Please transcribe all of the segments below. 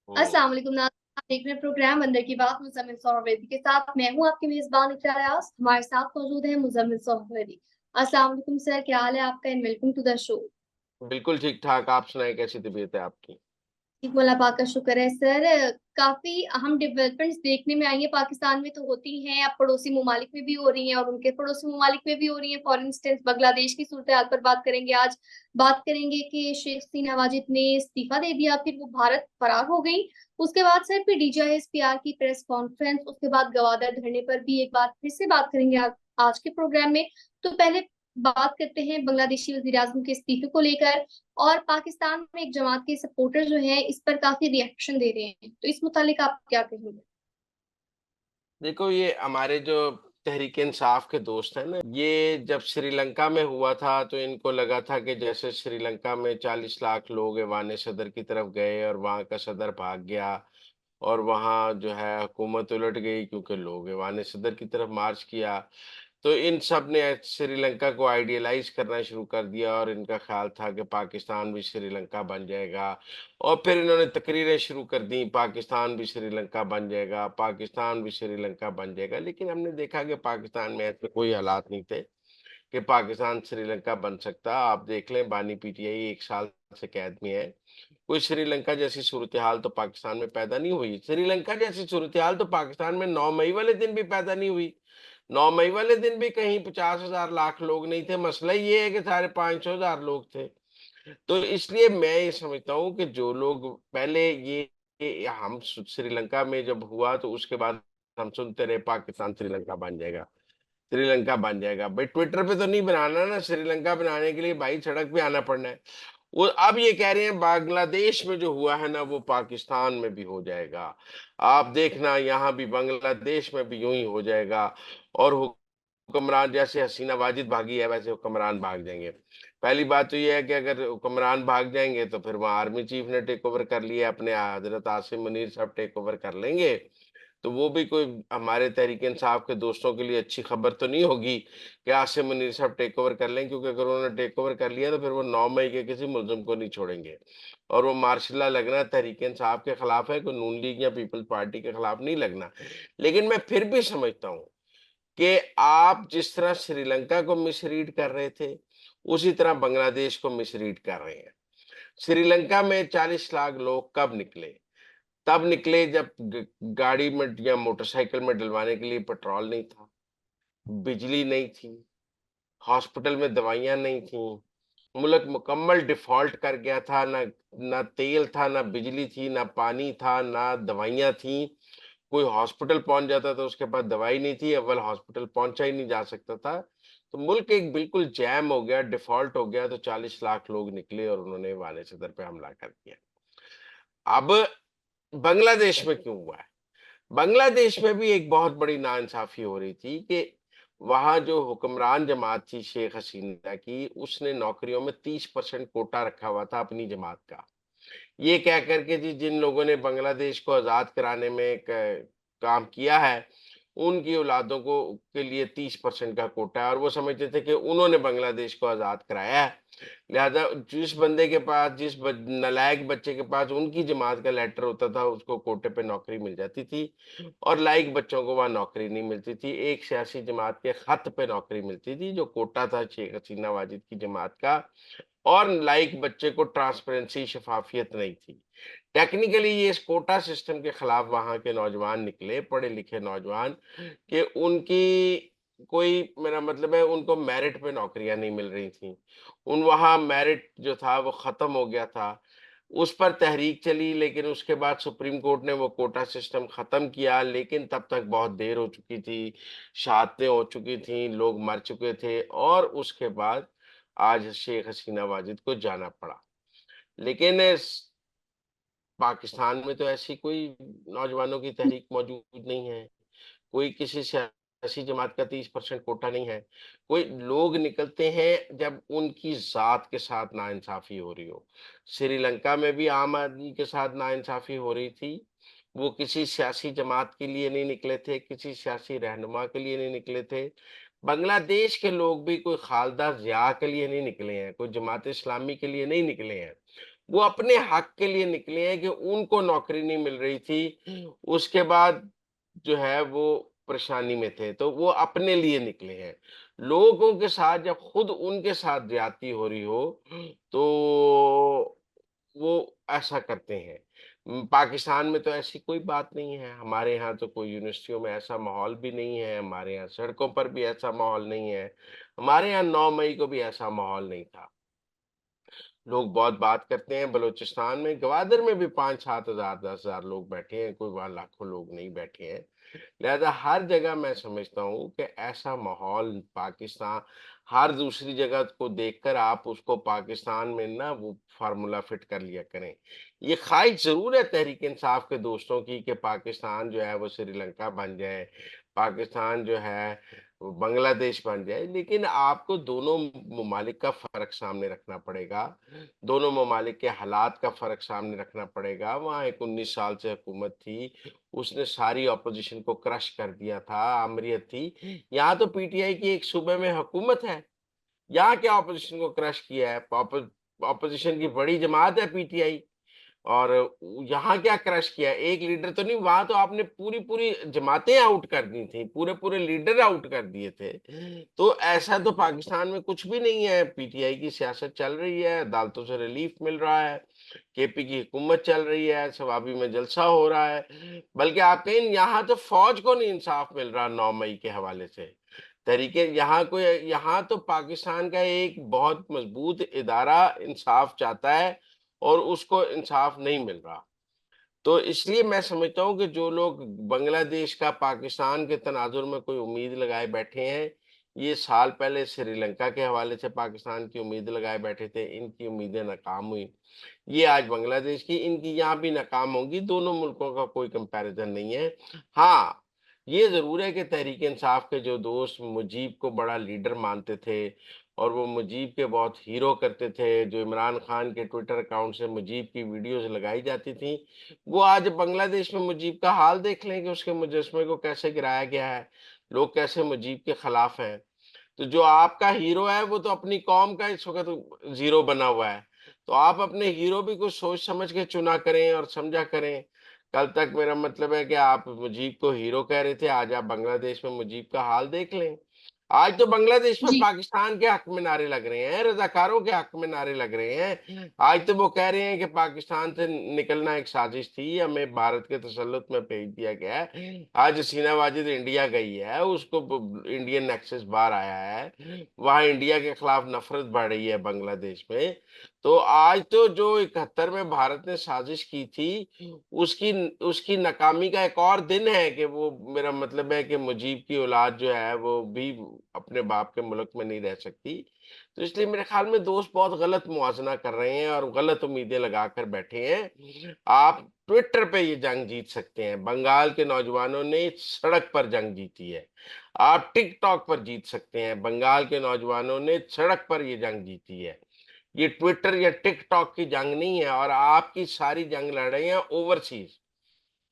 हम्म। अस्सलाम वालेकुम नाज़रीन, आप देख रहे हैं प्रोग्राम अंदर की बात मुज़म्मिल सोहरवैदी के साथ। मैं हूं आपकी मेजबान इकरार अयाज। हमारे साथ मौजूद है मुज़म्मिल सोहरवैदी। अस्सलाम वालेकुम सर, क्या हाल है आपका? And welcome to the show. बिल्कुल ठीक ठाक। आप सुनाए, कैसी तबीयत है आपकी? ठीक, अल्लाह पाक का शुक्र है सर। काफी अहम डेवलपमेंट्स देखने में आई है पाकिस्तान में, तो होती हैं, अब पड़ोसी ममालिक में भी हो रही हैं और उनके पड़ोसी ममालिक में भी हो रही हैं। फॉर इंस्टेंस बांग्लादेश की सूरत हाल पर बात करेंगे आज। बात करेंगे कि शेख हसीना वाजिद ने इस्तीफा दे दिया, फिर वो भारत फरार हो गई। उसके बाद सर फिर डीजीआईएसपीआर की प्रेस कॉन्फ्रेंस, उसके बाद गवादर धरने पर भी एक बार फिर से बात करेंगे आज के प्रोग्राम में। तो पहले बात करते हैं बांग्लादेशी वजीर आजम के इस्तीफे को लेकर। और पाकिस्तान में एक जमात के सपोर्टर जो है इस पर काफी रिएक्शन दे रहे हैं, तो इस मुतालिक आप क्या कहेंगे? देखो, ये हमारे जो तहरीक इंसाफ के दोस्त हैं ना, ये जब श्रीलंका में हुआ था तो इनको लगा था कि जैसे श्रीलंका में 40 लाख लोग ऐवान सदर की तरफ गए और वहां का सदर भाग गया और वहां जो है हुकूमत उलट गई क्योंकि लोग ऐवान सदर की तरफ मार्च किया। तो इन सब ने श्रीलंका को आइडियलाइज करना शुरू कर दिया और इनका ख्याल था कि पाकिस्तान भी श्रीलंका बन जाएगा। और फिर इन्होंने तकरीरें शुरू कर दी, पाकिस्तान भी श्रीलंका बन जाएगा, पाकिस्तान भी श्रीलंका बन जाएगा। लेकिन हमने देखा कि पाकिस्तान में ऐसे कोई हालात नहीं थे कि पाकिस्तान श्रीलंका बन सकता। आप देख लें, बानी पीटीआई 1 साल से कैद में है। कोई श्रीलंका जैसी सूरत हाल तो पाकिस्तान में पैदा नहीं हुई। श्रीलंका जैसी सूरत हाल तो पाकिस्तान में 9 मई वाले दिन भी पैदा नहीं हुई। 9 मई वाले दिन भी कहीं 50,000 लाख लोग नहीं थे। मसला ये है कि साढ़े 500,000 लोग थे। तो इसलिए मैं ये समझता हूँ कि जो लोग पहले ये हम श्रीलंका में जब हुआ तो उसके बाद हम सुनते रहे पाकिस्तान श्रीलंका बन जाएगा, श्रीलंका बन जाएगा। भाई ट्विटर पे तो नहीं बनाना ना, श्रीलंका बनाने के लिए भाई सड़क पे आना पड़ना है। वो अब ये कह रहे हैं बांग्लादेश में जो हुआ है ना वो पाकिस्तान में भी हो जाएगा। आप देखना, यहाँ भी बांग्लादेश में भी यूं ही हो जाएगा। और हुक्मरान जैसे हसीना वाजिद भागी है वैसे हुक्मरान भाग जाएंगे। पहली बात तो ये है कि अगर हुक्मरान भाग जाएंगे तो फिर वहां आर्मी चीफ ने टेक ओवर कर लिया, अपने हजरत आसिम मुनीर साहब टेक ओवर कर लेंगे। तो वो भी कोई हमारे तहरीक इंसाफ के दोस्तों के लिए अच्छी खबर तो नहीं होगी कि आसिम मुनीर साहब टेक ओवर कर लें, क्योंकि अगर उन्होंने टेक ओवर कर लिया तो फिर वो 9 मई के किसी मुल्जिम को नहीं छोड़ेंगे। और वो मार्शल लॉ लगना तहरीक इंसाफ के खिलाफ है, कोई नून लीग या पीपल्स पार्टी के खिलाफ नहीं लगना। लेकिन मैं फिर भी समझता हूँ कि आप जिस तरह श्रीलंका को मिसरीड कर रहे थे उसी तरह बांग्लादेश को मिसरीड कर रहे हैं। श्रीलंका में 40 लाख लोग कब निकले? तब निकले जब गाड़ी में या मोटरसाइकिल में डलवाने के लिए पेट्रोल नहीं था, बिजली नहीं थी, हॉस्पिटल में दवाइयां नहीं थी। मुल्क मुकम्मल डिफॉल्ट कर गया था। ना ना तेल था, ना बिजली थी, ना पानी था, ना दवाइयां थी। कोई हॉस्पिटल पहुंच जाता तो उसके पास दवाई नहीं थी, अव्वल हॉस्पिटल पहुंचा ही नहीं जा सकता था। तो मुल्क एक बिल्कुल जैम हो गया, डिफॉल्ट हो गया। तो 40 लाख लोग निकले और उन्होंने वाले सदर पे हमला कर दिया। अब बांग्लादेश में क्यों हुआ है? बांग्लादेश में भी एक बहुत बड़ी नाइंसाफी हो रही थी कि वहां जो हुक्मरान जमात थी शेख हसीना की, उसने नौकरियों में 30% कोटा रखा हुआ था अपनी जमात का। ये कह करके जी जिन लोगों ने बांग्लादेश को आजाद कराने में काम किया है उनकी औलादों को के लिए 30% का कोटा है, और वो समझते थे कि उन्होंने बांग्लादेश को आजाद कराया है। लिहाजा जिस बंदे के पास, नालायक बच्चे के पास उनकी जमात का लेटर होता था उसको कोटे पे नौकरी मिल जाती थी, और लायक बच्चों को वहां नौकरी नहीं मिलती थी। एक सियासी जमात के खत पे नौकरी मिलती थी जो कोटा था शेख हसीना वाजिद की जमात का। और लाइक बच्चे को ट्रांसपेरेंसी, शफाफियत नहीं थी। टेक्निकली ये इस कोटा सिस्टम के खिलाफ वहां के नौजवान निकले, पढ़े लिखे नौजवान, कि उनकी कोई, मेरा मतलब है, उनको मेरिट पे नौकरियां नहीं मिल रही थी। उन वहां मेरिट जो था वो खत्म हो गया था। उस पर तहरीक चली, लेकिन उसके बाद सुप्रीम कोर्ट ने वो कोटा सिस्टम खत्म किया, लेकिन तब तक बहुत देर हो चुकी थी, शहादतें हो चुकी थी, लोग मर चुके थे, और उसके बाद आज शेख हसीना वाजिद को जाना पड़ा। लेकिन पाकिस्तान में तो ऐसी कोई नौजवानों की तहरीक मौजूद नहीं है। कोई किसी सियासी जमात का 30% कोटा नहीं है। कोई लोग निकलते हैं जब उनकी जात के साथ नाइंसाफी हो रही हो। श्रीलंका में भी आम आदमी के साथ नाइंसाफी हो रही थी। वो किसी सियासी जमात के लिए नहीं निकले थे, किसी सियासी रहनुमा के लिए नहीं निकले थे। बांग्लादेश के लोग भी कोई खालदा जिया के लिए नहीं निकले हैं, कोई जमात इस्लामी के लिए नहीं निकले हैं। वो अपने हक के लिए निकले हैं कि उनको नौकरी नहीं मिल रही थी। उसके बाद जो है वो परेशानी में थे, तो वो अपने लिए निकले हैं। लोगों के साथ जब खुद उनके साथ ज्यादती हो रही हो, तो वो ऐसा करते हैं। पाकिस्तान में तो ऐसी कोई बात नहीं है। हमारे यहाँ तो कोई यूनिवर्सिटियों में ऐसा माहौल भी नहीं है, हमारे यहाँ सड़कों पर भी ऐसा माहौल नहीं है। हमारे यहाँ 9 मई को भी ऐसा माहौल नहीं था। लोग बहुत बात करते हैं बलूचिस्तान में, ग्वादर में भी 5-7 हज़ार, 10 हज़ार लोग बैठे हैं, कोई वहाँ लाखों लोग नहीं बैठे हैं। लिहाज़ा हर जगह मैं समझता हूँ कि ऐसा माहौल पाकिस्तान, हर दूसरी जगह को देखकर आप उसको पाकिस्तान में ना वो फ़ॉर्मूला फिट कर लिया करें। ये ख़्वाहिश ज़रूर है तहरीक इंसाफ के दोस्तों की कि पाकिस्तान जो है वो श्रीलंका बन जाए, पाकिस्तान जो है वो बांग्लादेश बन जाए, लेकिन आपको दोनों ममालिक का फ़र्क सामने रखना पड़ेगा। दोनों ममालिक के हालात का फ़र्क सामने रखना पड़ेगा। वहाँ एक 19 साल से हुकूमत थी, उसने सारी ऑपोज़िशन को क्रश कर दिया था, आमरीत थी। यहाँ तो पीटीआई की एक सूबे में हुकूमत है, यहाँ क्या ऑपोज़िशन को क्रश किया है? ऑपोज़िशन की बड़ी जमात है पीटीआई। और यहाँ क्या क्रश किया? एक लीडर तो नहीं, वहाँ तो आपने पूरी-पूरी जमातें आउट कर दी थी, पूरे-पूरे लीडर आउट कर दिए थे। तो ऐसा तो पाकिस्तान में कुछ भी नहीं है, पीटीआई की सियासत चल रही है, अदालतों से रिलीफ मिल रहा है, केपी की हुकूमत चल रही है, शवाबी में जलसा हो रहा है। बल्कि आप कहें यहाँ तो फौज को नहीं इंसाफ मिल रहा 9 मई के हवाले से। तरीके यहाँ तो पाकिस्तान का एक बहुत मजबूत इदारा इंसाफ चाहता है और उसको इंसाफ नहीं मिल रहा। तो इसलिए मैं समझता हूँ कि जो लोग बांग्लादेश का पाकिस्तान के तनाजुर में कोई उम्मीद लगाए बैठे हैं, ये साल पहले श्रीलंका के हवाले से पाकिस्तान की उम्मीद लगाए बैठे थे, इनकी उम्मीदें नाकाम हुई। ये आज बांग्लादेश की, इनकी यहाँ भी नाकाम होंगी, दोनों मुल्कों का कोई कंपैरिज़न नहीं है। हाँ, ये ज़रूर है कि तहरीक इंसाफ के जो दोस्त मुजीब को बड़ा लीडर मानते थे और वो मुजीब के बहुत हीरो करते थे, जो इमरान खान के ट्विटर अकाउंट से मुजीब की वीडियोज़ लगाई जाती थीं, वो आज बांग्लादेश में मुजीब का हाल देख लें कि उसके मुजस्मे को कैसे गिराया गया है, लोग कैसे मुजीब के खिलाफ हैं। तो जो आपका हीरो है वो तो अपनी कौम का इस वक़्त ज़ीरो बना हुआ है। तो आप अपने हीरो भी कुछ सोच समझ के चुना करें और समझा करें। कल तक मेरा मतलब है कि आप मुजीब को हीरो कह रहे थे, आज आप बांग्लादेश में मुजीब का हाल देख लें। आज तो बांग्लादेश में जी। पाकिस्तान के हक में नारे लग रहे हैं, रज़ाकारों के हक में नारे लग रहे हैं। आज तो वो कह रहे हैं कि पाकिस्तान से निकलना एक साजिश थी, हमें भारत के तसल्लुत में भेज दिया गया है। आज हसीना वाजिद इंडिया गई है, उसको इंडियन नेक्सस बाहर आया है, वहां इंडिया के खिलाफ नफरत बढ़ रही है बांग्लादेश में। तो आज तो जो 71 में भारत ने साजिश की थी, उसकी उसकी नाकामी का एक और दिन है कि वो, मेरा मतलब है कि मुजीब की औलाद जो है वो भी अपने बाप के मुल्क में नहीं रह सकती। तो इसलिए मेरे ख्याल में दोस्त बहुत गलत मुवाजना कर रहे हैं और गलत उम्मीदें लगाकर बैठे हैं। आप ट्विटर पे ये जंग जीत सकते हैं, बंगाल के नौजवानों ने सड़क पर जंग जीती है। आप टिकटॉक पर जीत सकते हैं, बंगाल के नौजवानों ने सड़क पर ये जंग जीती है। ये ट्विटर या टिकटॉक की जंग नहीं है, और आपकी सारी जंग लड़ रहे हैं ओवरसीज,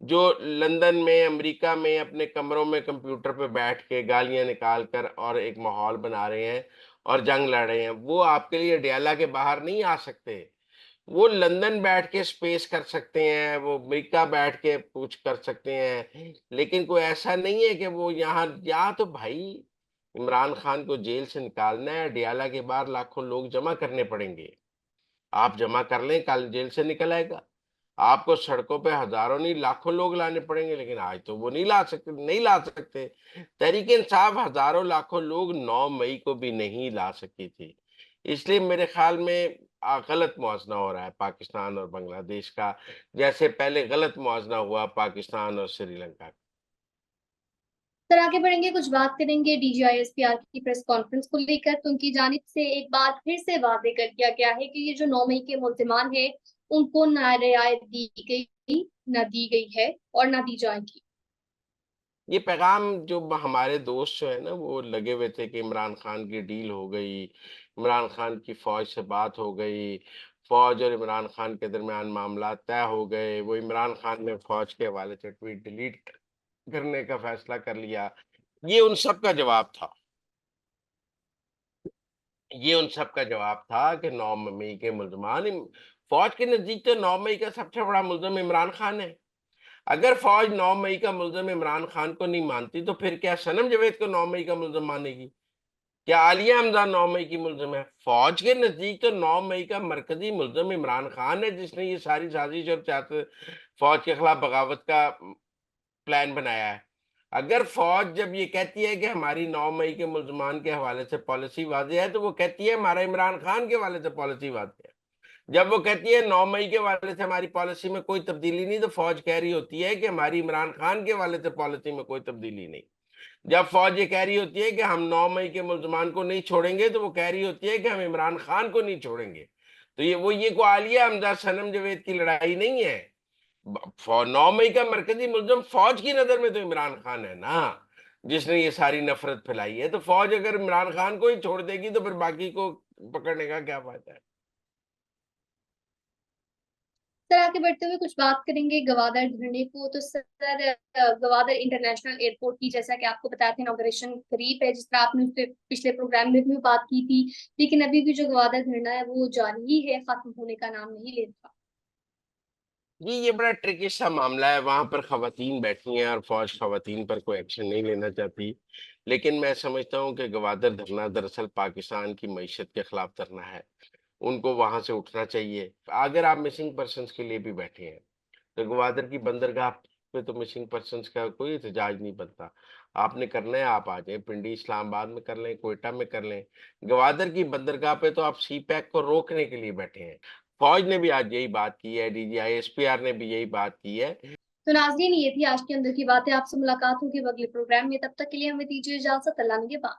जो लंदन में, अमेरिका में अपने कमरों में कंप्यूटर पे बैठ के गालियां निकाल कर और एक माहौल बना रहे हैं और जंग लड़ रहे हैं। वो आपके लिए डियाला के बाहर नहीं आ सकते। वो लंदन बैठ के स्पेस कर सकते हैं, वो अमेरिका बैठ के कुछ कर सकते हैं, लेकिन कोई ऐसा नहीं है कि वो यहाँ तो भाई इमरान खान को जेल से निकालना है, डियाला के बाहर लाखों लोग जमा करने पड़ेंगे। आप जमा कर लें, कल जेल से निकल आएगा। आपको सड़कों पे हज़ारों नहीं लाखों लोग लाने पड़ेंगे, लेकिन आज तो वो नहीं ला सकते। तहरीक-ए-इंसाफ हज़ारों लाखों लोग 9 मई को भी नहीं ला सकी थी। इसलिए मेरे ख़्याल में गलत मुवाज़ना हो रहा है पाकिस्तान और बांग्लादेश का, जैसे पहले गलत मुवाज़ना हुआ पाकिस्तान और श्रीलंका का। सर आगे बढ़ेंगे, कुछ बात करेंगे डीजीआईएसपीआर की प्रेस कॉन्फ्रेंस को लेकर। तो उनकी जानिब से एक बात फिर से वादे कर दिया गया है कि ये जो 9 मई के मुल्जिमान हैं, उनको ना रियायत दी गई, ना दी गई है और ना दी जाएगी। ये पैगाम जो हमारे दोस्त जो है ना वो लगे हुए थे कि इमरान खान की डील हो गई, इमरान खान की फौज से बात हो गई, फौज और इमरान खान के दरमियान मामला तय हो गए, वो इमरान खान ने फौज के हवाले से ट्वीट डिलीट करने का फैसला कर लिया। ये उन सब का जवाब था। ये उन सब का जवाब था कि 9 मई के मुल्ज़मान फौज के नजदीक तो 9 मई का सबसे बड़ा मुल्जिम इमरान खान है। अगर फौज 9 मई का मुल्जिम इमरान खान को नहीं मानती तो फिर क्या सनम जावेद को 9 मई का मुल्जिम मानेगी? क्या आलिया हमजा 9 मई की मुल्जिम है? फौज के नजदीक तो 9 मई का मरकजी मुल्जिम इमरान खान है, जिसने ये सारी साजिश और फौज के खिलाफ बगावत का प्लान बनाया है। अगर फौज जब ये कहती है कि हमारी 9 मई के मुल्जमान के हवाले से पॉलिसी वाज़ेह है, तो वो कहती है हमारा इमरान खान के हवाले से पॉलिसी वाज़ेह है। जब वो कहती है 9 मई के हवाले से हमारी पॉलिसी में कोई तब्दीली नहीं, तो फौज कह रही होती है कि हमारी इमरान खान के हवाले से पॉलिसी में कोई तब्दीली नहीं। जब फौज ये कह रही होती है कि हम 9 मई के मुल्जमान को नहीं छोड़ेंगे, तो वो कह रही होती है कि हम इमरान खान को नहीं छोड़ेंगे। तो ये को आलिया हमजा सनम जावेद की लड़ाई नहीं है। 9 मई का मरकजी मुल्जिम फौज की नजर में तो इमरान खान है ना, जिसने ये सारी नफरत फैलाई है। तो फौज अगर इमरान खान को ही छोड़ देगी तो फिर बाकी को पकड़ने का क्या फायदा है? सर आगे बढ़ते हुए कुछ बात करेंगे गवादर धरने को। तो सर गवादर इंटरनेशनल एयरपोर्ट की, जैसा कि आपको बताया था, इनॉग्रेशन करीब है, जिस तरह आपने उसके पिछले प्रोग्राम में भी बात की थी, लेकिन अभी भी जो गवादर धरना है वो जारी ही है, खत्म होने का नाम नहीं ले रहा। जी, ये बड़ा ट्रिकी सा मामला है। वहां पर खवातीन बैठी हैं और फौज खवातीन पर कोई एक्शन नहीं लेना चाहती। लेकिन मैं समझता हूँ कि गवादर धरना दरअसल पाकिस्तान की मईशत के खिलाफ धरना है। उनको वहां से उठना चाहिए। अगर आप मिसिंग पर्सन्स के लिए भी बैठे हैं, तो ग्वादर की बंदरगाह पे तो मिसिंग पर्सन्स का कोई एहतजाज नहीं बनता। आपने करना है, आप आ जाएँ, पिंडी इस्लामाबाद में कर लें, क्वेटा में कर लें। ग्वादर की बंदरगाह पे तो आप सी पैक को रोकने के लिए बैठे हैं। फौज ने भी आज यही बात की है, डीजीआई एसपीआर ने भी यही बात की है। तो नाज़रीन, ये थी आज के अंदर की बातें। आपसे मुलाकात होगी अगले प्रोग्राम में, तब तक के लिए हमें दीजिए इजाजत। अल्लाह निगहबान।